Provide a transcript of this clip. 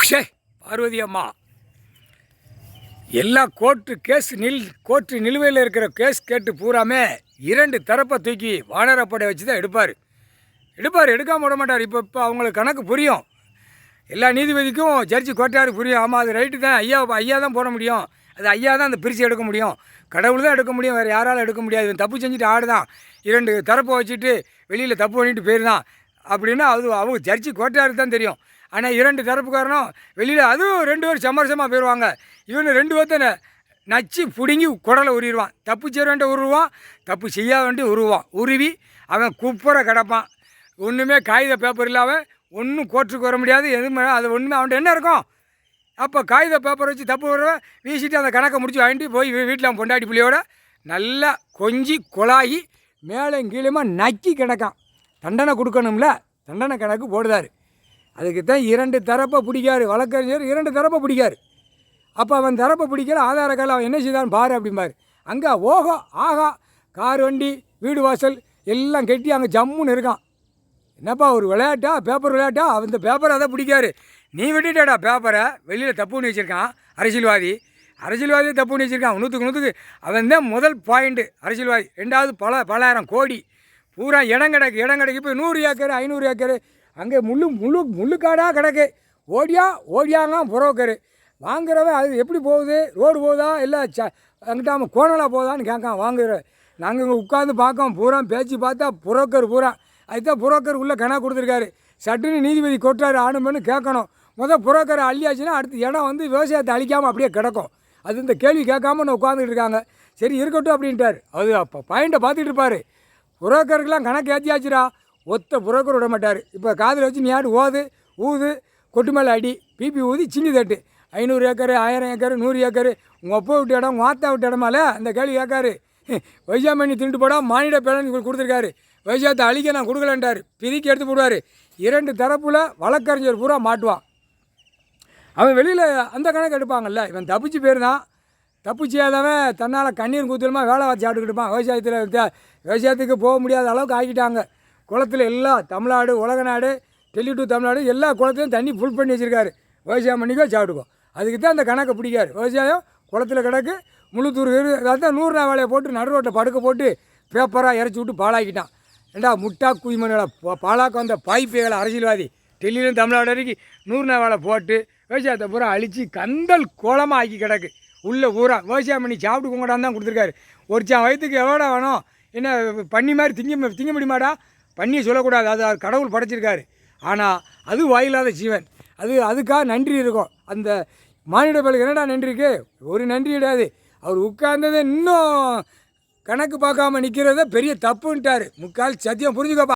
ஷே பார்வதி அம்மா எல்லா கோர்ட்டு நிலுவையில் இருக்கிற கேஸ் கேட்டு பூராமே 2 தரப்பை தூக்கி வானரப்படை வச்சு தான் எடுப்பார். எடுக்காமல் விட மாட்டார். இப்போ அவங்களுக்கு கணக்கு புரியும். எல்லா நீதிபதிக்கும் ஜட்ஜி கோட்டாரு புரியும். ஆமாம், அது ரைட்டு தான், ஐயா தான் போட முடியும், அது ஐயா தான் அந்த பிரித்து எடுக்க முடியும், கடவுள் தான் எடுக்க முடியும், வேறு யாராலும் எடுக்க முடியாது, இவன் தப்பு செஞ்சுட்டு ஆடு தான், 2 தரப்பை வச்சுட்டு வெளியில் தப்பு பண்ணிட்டு போயிருந்தான் அப்படின்னா அவங்க ஜட்ஜி கோட்டாருக்கு தான் தெரியும். ஆனால் 2 தரப்புக்காரனும் வெளியில் அதுவும் 2 பேர் சமரசமாக போயிடுவாங்க. இவனு 2 பேர்த்த நச்சு பிடுங்கி குடலை உருவான். தப்பு செய்கிறவன்ட்டு உருவான், தப்பு செய்யாதவன்ட்டு உருவி அவன் குப்புற கிடப்பான். ஒன்றுமே காகித பேப்பர் இல்லாமல் ஒன்றும் கோர்ட்டுக்கு வர முடியாது, எதுவுமே அது ஒன்றுமே அவன்கிட்ட என்ன இருக்கும். அப்போ காகித பேப்பர் வச்சு தப்பு வர வீசிட்டு அந்த கணக்கை முடிச்சு வாங்கிட்டு போய் வீட்டில் அவன் பொண்டாட்டி பிள்ளையோட நல்லா கொஞ்சி கொலாகி மேலே கீழேமா நக்கி கிடக்கான். தண்டனை கொடுக்கணும்ல, தண்டனை கணக்கு போடுதார். அதுக்கு தான் 2 தரப்பை பிடிக்காரு வழக்கறிஞர், 2 தரப்பை பிடிக்காரு. அப்போ அவன் தரப்பை பிடிக்கல, ஆதார கார்டு அவன் என்ன செய்தான் பாரு அப்படிம்பார். அங்கே ஓஹோ ஆகா கார் வண்டி வீடு வாசல் எல்லாம் கட்டி அங்கே ஜம்முன்னு இருக்கான். என்னப்பா ஒரு விளையாட்டா, பேப்பர் விளையாட்டா, அந்த பேப்பரை அதை பிடிக்காரு. நீ விட்டுட்டாடா பேப்பரை, வெளியில் தப்பு பண்ணி வச்சுருக்கான் அரசியல்வாதி தப்பு பண்ணி வச்சுருக்கான். 100க்கு அவன் தான் முதல் பாயிண்ட்டு அரசியல்வாதி. 2வது பலாயிரம் கோடி பூரா இடம் கிடைக்கு இப்போ 100 ஏக்கர் 500 ஏக்கர் அங்கே முள்ளுக்காடாக கிடக்கு. ஓடியாங்க புரோக்கரு வாங்குறவன். அது எப்படி போகுது, ரோடு போகுதா இல்லை அங்கிட்ட கோணலாக போகுதான்னு கேட்கான் வாங்குற. நாங்கள் இங்கே உட்காந்து பார்க்கோம், பூரா பேச்சு பார்த்தா புரோக்கர் பூரா. அதுதான் புரோக்கர் உள்ளே கணக்கு கொடுத்துருக்காரு. சட்டுன்னு நீதிபதி கொட்டாரு ஆணுமென்னு கேட்கணும். புரோக்கரை அள்ளியாச்சுன்னா அடுத்து இடம் விவசாயத்தை அழிக்காமல் அப்படியே கிடக்கும். அது இந்த கேள்வி கேட்காம நான் உட்காந்துட்டு இருக்காங்க. சரி இருக்கட்டும் அப்படின்ட்டார். அது அப்போ பாயிண்ட்டை பார்த்துட்டு இருப்பார். புரோக்கருக்கெல்லாம் கணக்கு ஏற்றியாச்சுரா, ஒத்த புரோக்கர் விட மாட்டார். இப்போ காதில் வச்சு நீ ஆடு ஊது கொட்டு மேலே அடி பிபி ஊதி சிங்கி தட்டு. 500 ஏக்கர் 1000 ஏக்கர் 100 ஏக்கர் உங்கள் அப்பா விட்டு இடம் உங்கள் ஆத்தா விட்டு இடமால அந்த கேள்வி கேட்காரு. விவசாயம் பண்ணி திண்டு போட மானிட பேலன் கொடுத்துருக்காரு. விவசாயத்தை அழிக்க நான் கொடுக்கலன்ட்டார். பிரிக்கி எடுத்து போடுவார். 2 தரப்பில் வழக்கறிஞர் பூரா மாட்டுவான். அவன் வெளியில் அந்த கணக்கு எடுப்பாங்கல்ல. இவன் தப்பிச்சு போயிருந்தான், தப்பு செய்யாதவன் தன்னால் கண்ணீர் கூத்துலமா வேலை வச்சு ஆட்டுக்கிட்டுப்பான். விவசாயத்துக்கு போக முடியாத அளவுக்கு ஆக்கிட்டாங்க. குளத்தில் எல்லாம் தமிழ்நாடு உலக நாடு டெல்லி டு தமிழ்நாடு எல்லா குளத்துலையும் தண்ணி ஃபுல் பண்ணி வச்சுருக்காரு. விவசாயம் பண்ணிக்கோ சாப்பிட்டுக்கோ. அதுக்கு தான் அந்த கணக்கை பிடிக்காரு. விவசாயம் குளத்தில் கிடக்கு முழுத்தூர் அதான் 100 நாள் வேலையை போட்டு நடு ரோட்டை படுக்க போட்டு பேப்பராக இறச்சி விட்டு பாழாக்கிட்டான். ஏண்டா முட்டா குய்மணிகளை பாலாக்க வந்த பாய்ப்பைகளை அரசியல்வாதி டெல்லியிலும் தமிழ்நாடு வரைக்கும் 100 நாள் வேலை போட்டு விவசாயத்தை பூரா அழித்து கந்தல் கோலமாக ஆக்கி கிடக்கு. உள்ளே பூரா விவசாயம் பண்ணி சாப்பிட்டு கொண்டாந்து தான் கொடுத்துருக்காரு. ஒரு வயிற்றுக்கு எவ்வளோ வேணும், என்ன பண்ணி மாதிரி திங்க முடியுமாடா? பண்ணியை சொல்லக்கூடாது, அது கடவுள் படைச்சிருக்காரு. ஆனால் அது வாயில்லாத ஜீவன். அதுக்காக நன்றி இருக்கும். அந்த மானிட பேலுக்கு என்னடா நன்றி இருக்குது? ஒரு நன்றி கிடையாது. அவர் உட்கார்ந்ததை இன்னும் கணக்கு பார்க்காம நிற்கிறத பெரிய தப்புன்ட்டார். முக்கால் சத்தியம் புரிஞ்சுக்கப்பா.